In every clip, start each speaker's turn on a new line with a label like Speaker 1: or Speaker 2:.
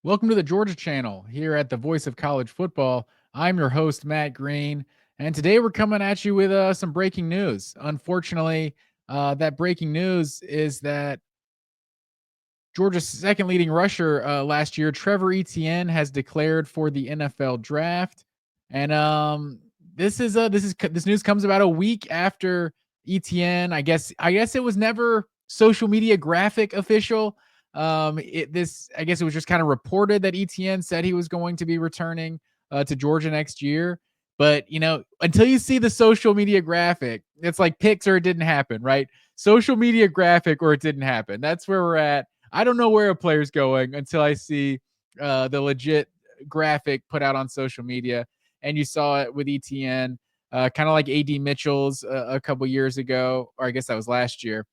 Speaker 1: Welcome to the Georgia channel here at the Voice of College Football. I'm your host, Matt Green, and today we're coming at you with some breaking news. Unfortunately, that breaking news is that Georgia's second leading rusher last year, Trevor Etienne, has declared for the NFL draft, and this news comes about a week after Etienne. I guess it was never social media graphic official. I guess it was just kind of reported that Etienne said he was going to be returning to Georgia next year. But until you see the social media graphic, it's like picks or it didn't happen, right? Social media graphic or it didn't happen. That's where we're at. I don't know where a player's going until I see the legit graphic put out on social media. And you saw it with ETN, kind of like AD Mitchell's a couple years ago, or I guess that was last year,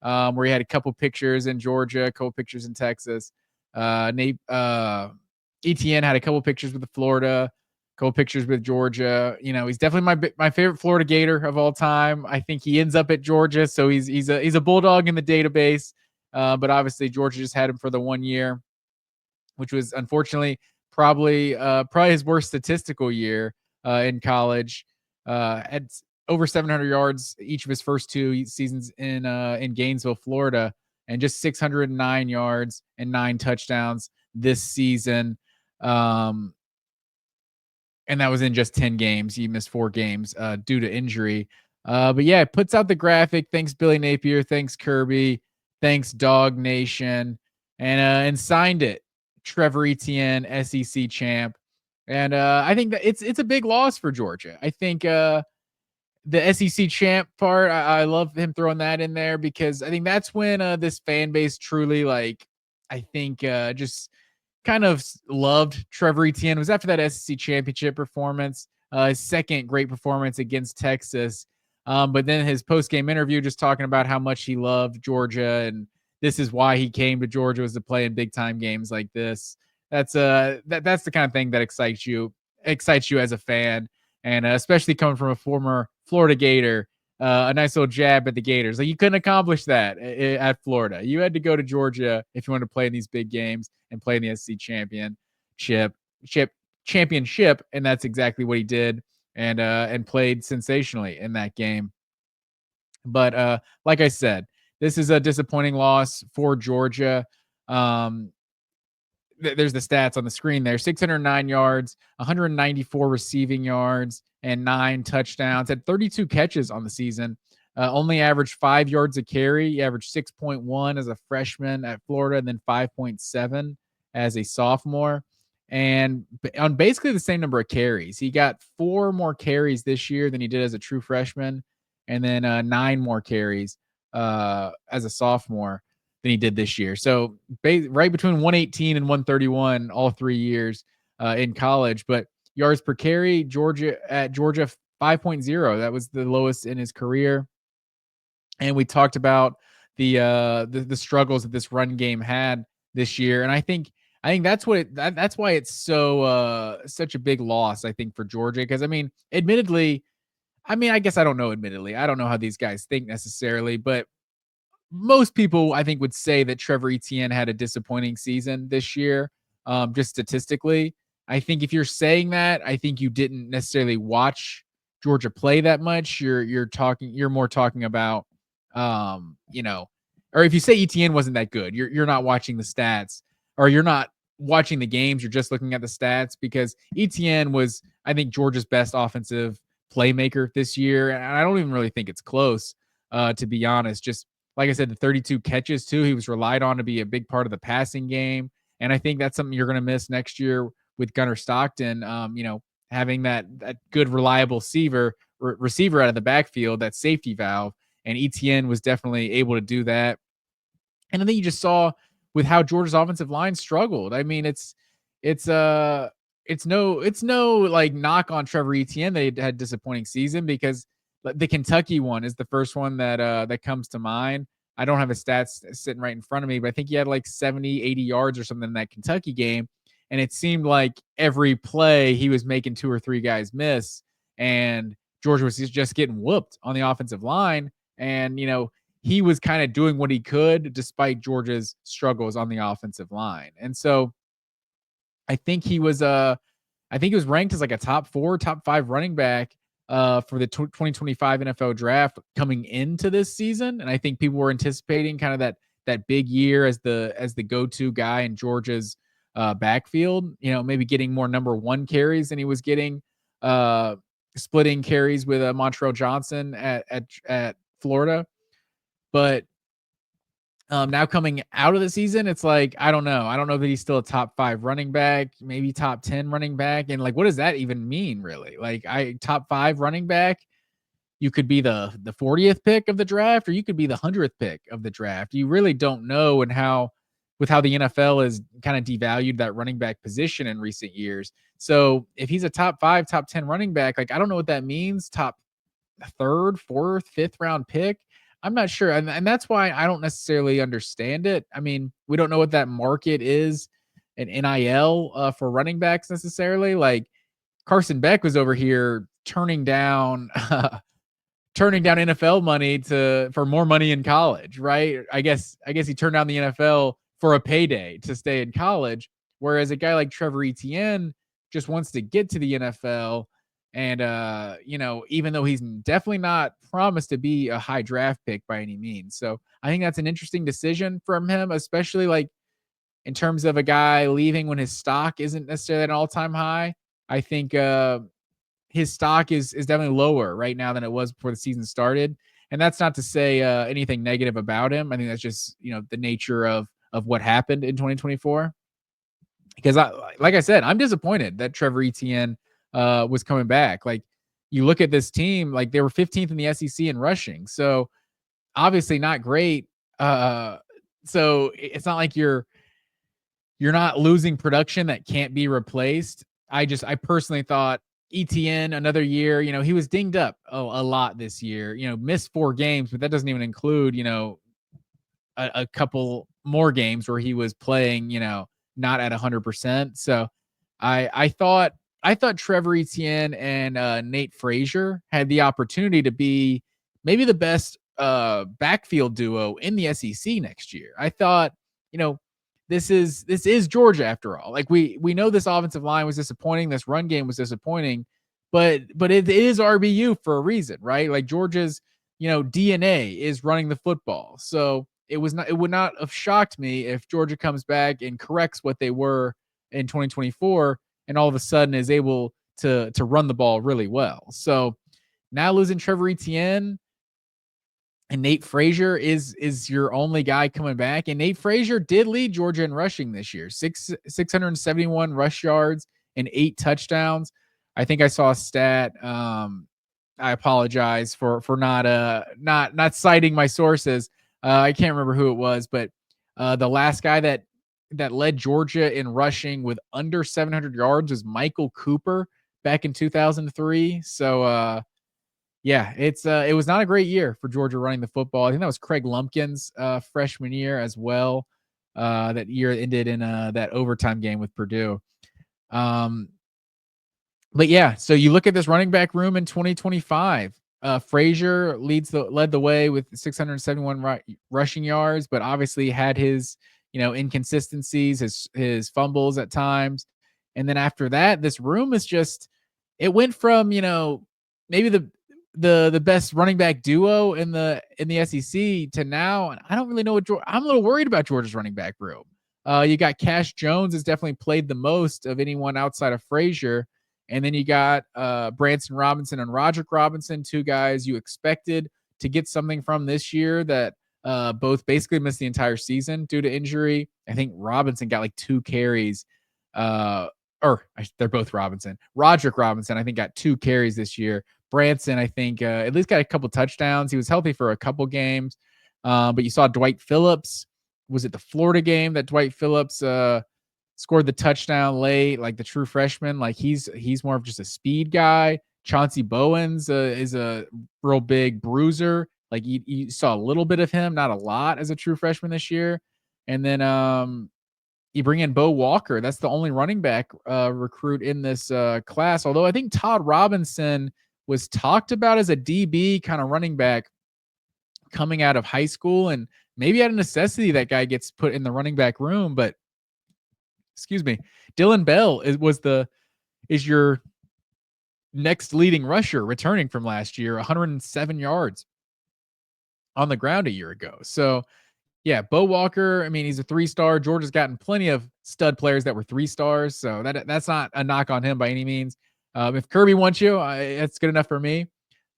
Speaker 1: where he had a couple pictures in Georgia, a couple pictures in Texas. ETN had a couple pictures with Florida, a couple pictures with Georgia. He's definitely my favorite Florida Gator of all time. I think he ends up at Georgia, so he's a Bulldog in the database. But obviously Georgia just had him for the 1 year, which was unfortunately probably his worst statistical year in college. Had over 700 yards each of his first two seasons in Gainesville, Florida, and just 609 yards and 9 touchdowns this season. And that was in just 10 games. He missed 4 games due to injury. But yeah, it puts out the graphic. Thanks, Billy Napier. Thanks, Kirby. Thanks, Dog Nation. And signed it. Trevor Etienne, SEC champ. And I think that it's a big loss for Georgia. I think the SEC champ part, I love him throwing that in there because I think that's when this fan base truly, I think just kind of loved Trevor Etienne. It was after that SEC championship performance, his second great performance against Texas. But then his post-game interview just talking about how much he loved Georgia and this is why he came to Georgia, was to play in big time games like this. That's the kind of thing that excites you as a fan, and especially coming from a former Florida Gator. A nice little jab at the Gators. Like, you couldn't accomplish that at Florida. You had to go to Georgia if you wanted to play in these big games and play in the SEC championship, and that's exactly what he did, and played sensationally in that game. But like I said, this is a disappointing loss for Georgia. There's the stats on the screen there: 609 yards, 194 receiving yards, and 9 touchdowns. Had 32 catches on the season. Only averaged 5 yards a carry. He averaged 6.1 as a freshman at Florida, and then 5.7 as a sophomore. And on basically the same number of carries. He got 4 more carries this year than he did as a true freshman, and then 9 more carries as a sophomore than he did this year. So right between 118 and 131 all 3 years in college. But yards per carry, Georgia 5.0. That was the lowest in his career. And we talked about the struggles that this run game had this year. And I think that's that's why it's so such a big loss, I think, for Georgia. Because admittedly, I guess I don't know. Admittedly, I don't know how these guys think necessarily, but most people, I think, would say that Trevor Etienne had a disappointing season this year, just statistically. I think if you're saying that, I think you didn't necessarily watch Georgia play that much. You're more talking about, or if you say Etienne wasn't that good, you're not watching the stats, or you're not watching the games. You're just looking at the stats, because Etienne was, I think, Georgia's best offensive playmaker this year, and I don't even really think it's close, to be honest. Just like I said, the 32 catches too, he was relied on to be a big part of the passing game. And I think that's something you're going to miss next year with Gunnar Stockton, having that good, reliable receiver out of the backfield, that safety valve. And Etienne was definitely able to do that. And I think you just saw with how Georgia's offensive line struggled. It's no like knock on Trevor Etienne. They had a disappointing season, because the Kentucky one is the first one that comes to mind. I don't have his stats sitting right in front of me, but I think he had like 70, 80 yards or something in that Kentucky game. And it seemed like every play he was making 2 or 3 guys miss, and Georgia was just getting whooped on the offensive line. And, he was kind of doing what he could despite Georgia's struggles on the offensive line. And so I think he was ranked as like a top 4, top 5 running back for the 2025 NFL draft coming into this season. And I think people were anticipating kind of that big year as the go-to guy in Georgia's backfield, maybe getting more number 1 carries than he was getting, splitting carries with Montreal Johnson at Florida. But now coming out of the season, it's like, I don't know. I don't know that he's still a top 5 running back, maybe top 10 running back. And like, what does that even mean, really? Like, top 5 running back, you could be the 40th pick of the draft, or you could be the 100th pick of the draft. You really don't know. And with how the NFL has kind of devalued that running back position in recent years. So if he's a top 5, top 10 running back, like, I don't know what that means. Top 3rd, 4th, 5th round pick. I'm not sure. And that's why I don't necessarily understand it. I mean, we don't know what that market is in NIL for running backs necessarily. Like, Carson Beck was over here turning down NFL money for more money in college, right? I guess he turned down the NFL for a payday to stay in college, whereas a guy like Trevor Etienne just wants to get to the NFL. And even though he's definitely not promised to be a high draft pick by any means. So I think that's an interesting decision from him, especially like in terms of a guy leaving when his stock isn't necessarily at an all-time high. I think his stock is definitely lower right now than it was before the season started. And that's not to say anything negative about him. I think that's just, the nature of what happened in 2024. Because like I said, I'm disappointed that Trevor Etienne was coming back. Like, you look at this team, like they were 15th in the SEC in rushing. So obviously not great. So it's not like you're not losing production that can't be replaced. I personally thought Etienne, another year, he was dinged up a lot this year, missed 4 games, but that doesn't even include, a couple more games where he was playing, not at 100%. So I thought Trevor Etienne and Nate Frazier had the opportunity to be maybe the best backfield duo in the SEC next year. I thought, this is Georgia after all. Like, we know this offensive line was disappointing, this run game was disappointing, but it is RBU for a reason, right? Like, Georgia's, DNA is running the football. So it would not have shocked me if Georgia comes back and corrects what they were in 2024 and all of a sudden is able to run the ball really well. So now losing Trevor Etienne and Nate Frazier is your only guy coming back. And Nate Frazier did lead Georgia in rushing this year, 671 rush yards and 8 touchdowns. I think I saw a stat. I apologize for not citing my sources. I can't remember who it was, but the last guy that led Georgia in rushing with under 700 yards was Michael Cooper back in 2003. So yeah, it was not a great year for Georgia running the football. I think that was Craig Lumpkin's freshman year as well. That year ended in that overtime game with Purdue. But yeah, so you look at this running back room in 2025. Frazier led the way with 671 rushing yards, but obviously had his inconsistencies, his fumbles at times. And then after that, this room is just, it went from maybe the best running back duo in the SEC to now, and I don't really know what I'm a little worried about Georgia's running back room. You got Cash Jones has definitely played the most of anyone outside of Frazier. And then you got Branson Robinson and Roderick Robinson, 2 guys you expected to get something from this year that both basically missed the entire season due to injury. I think Robinson got like 2 carries. They're both Robinson. Roderick Robinson, I think, got 2 carries this year. Branson, I think, at least got a couple touchdowns. He was healthy for a couple games. But you saw Dwight Phillips. Was it the Florida game that Dwight Phillips scored the touchdown late, like the true freshman? Like, he's more of just a speed guy. Chauncey Bowens is a real big bruiser. Like, you saw a little bit of him, not a lot, as a true freshman this year. And then you bring in Bo Walker. That's the only running back recruit in this class. Although I think Todd Robinson was talked about as a DB kind of running back coming out of high school, and maybe out of necessity that guy gets put in the running back room. But excuse me, Dylan Bell is your next leading rusher returning from last year, 107 yards on the ground a year ago. So yeah, Bo Walker, I mean, he's a 3-star. Georgia's gotten plenty of stud players that were 3 stars, so that's not a knock on him by any means. If Kirby wants you, it's good enough for me.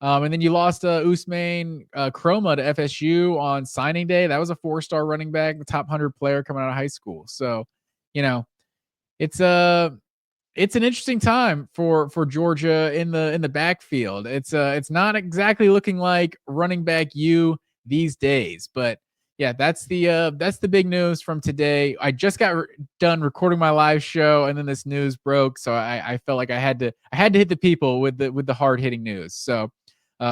Speaker 1: And then you lost Usman Chroma to FSU on signing day. That was a 4-star running back, the top 100 player coming out of high school. So, you know, it's it's an interesting time for Georgia in the backfield. It's not exactly looking like running back you these days, but yeah, that's the big news from today. I just got done recording my live show, and then this news broke, so I felt like I had to hit the people with the hard hitting news. So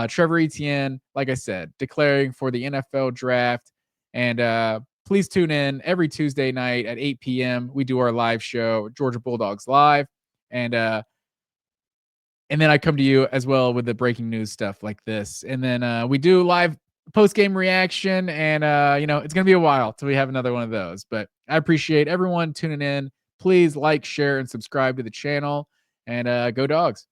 Speaker 1: Trevor Etienne, like I said, declaring for the NFL draft, and please tune in every Tuesday night at 8 p.m. We do our live show, Georgia Bulldogs Live, and then I come to you as well with the breaking news stuff like this, and then we do live post game reaction, and it's gonna be a while till we have another one of those. But I appreciate everyone tuning in. Please like, share, and subscribe to the channel, and go Dogs.